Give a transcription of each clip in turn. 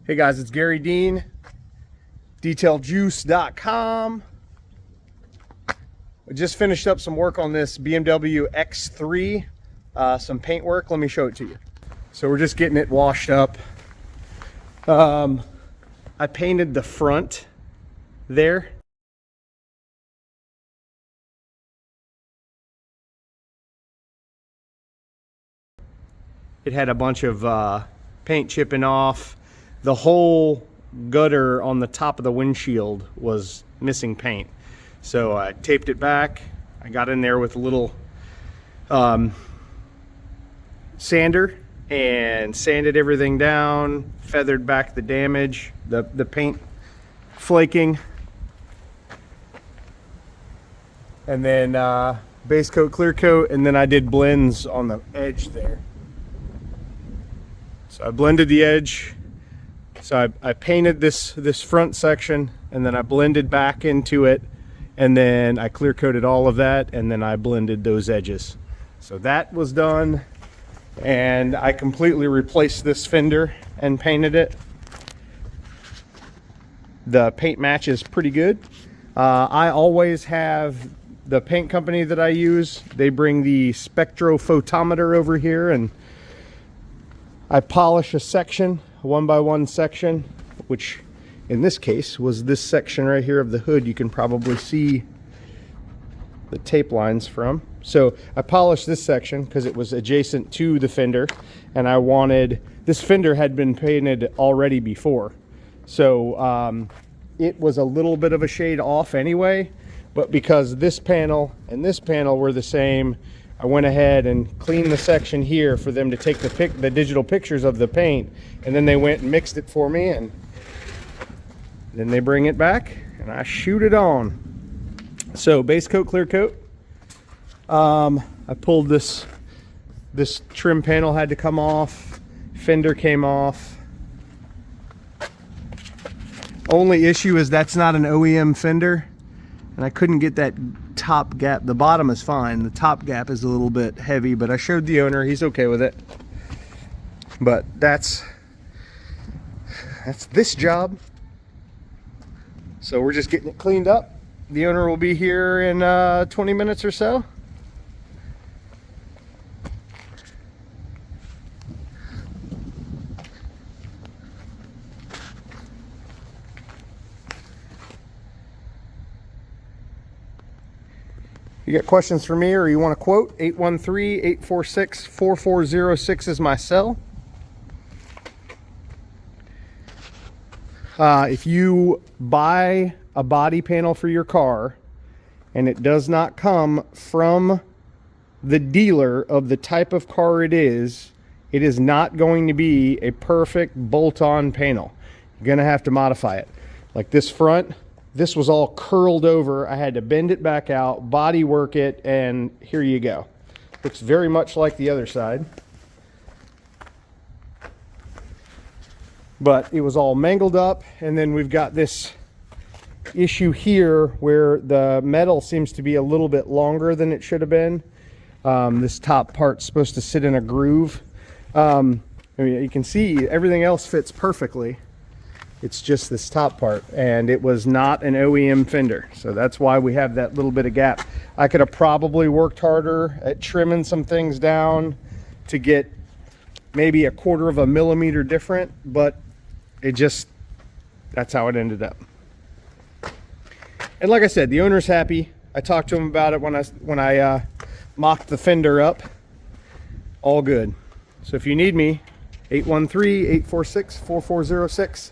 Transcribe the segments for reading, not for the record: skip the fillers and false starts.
Hey guys, it's Garry Dean, detailjuice.com. I just finished up some work on this BMW X3, some paint work. Let me show it to you. So we're just getting it washed up. I painted the front there. It had a bunch of paint chipping off. The whole gutter on the top of the windshield was missing paint. So I taped it back. I got in there with a little sander and sanded everything down, feathered back the damage, the paint flaking. And then base coat, clear coat, and then I did blends on the edge there. So I blended the edge. So I painted this front section, and then I blended back into it, and then I clear coated all of that, and then I blended those edges. So that was done, and I completely replaced this fender and painted it. The paint match is pretty good. I always have the paint company that I use. They bring the spectrophotometer over here, and I polish a section, a 1x1 section, which in this case was this section right here of the hood. You can probably see the tape lines from. So I polished this section because it was adjacent to the fender, and I wanted, this fender had been painted already before. So it was a little bit of a shade off anyway, but because this panel and this panel were the same, I went ahead and cleaned the section here for them to take the digital pictures of the paint, and then they went and mixed it for me, and then they bring it back and I shoot it on. So base coat, clear coat. I pulled this trim panel, had to come off. Fender came off. Only issue is that's not an OEM fender, and I couldn't get that top gap. The bottom is fine, the top gap is a little bit heavy, but I showed the owner, he's okay with it. But that's this job. So we're just getting it cleaned up. The owner will be here in 20 minutes or so. You got questions for me, or you want a quote? 813-846-4406 is my cell. If you buy a body panel for your car and it does not come from the dealer of the type of car it is not going to be a perfect bolt-on panel. You're going to have to modify it. Like this front, this was all curled over. I had to bend it back out, body work it, and here you go. Looks very much like the other side. But it was all mangled up, and then we've got this issue here where the metal seems to be a little bit longer than it should have been. This top part's supposed to sit in a groove. I mean, you can see everything else fits perfectly. It's just this top part, and it was not an OEM fender, so that's why we have that little bit of gap. I could have probably worked harder at trimming some things down to get maybe 1/4 of a millimeter different, but it just, that's how it ended up. And like I said, the owner's happy. I talked to him about it when I mocked the fender up. All good. So if you need me, 813-846-4406.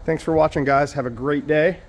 Thanks for watching, guys. Have a great day.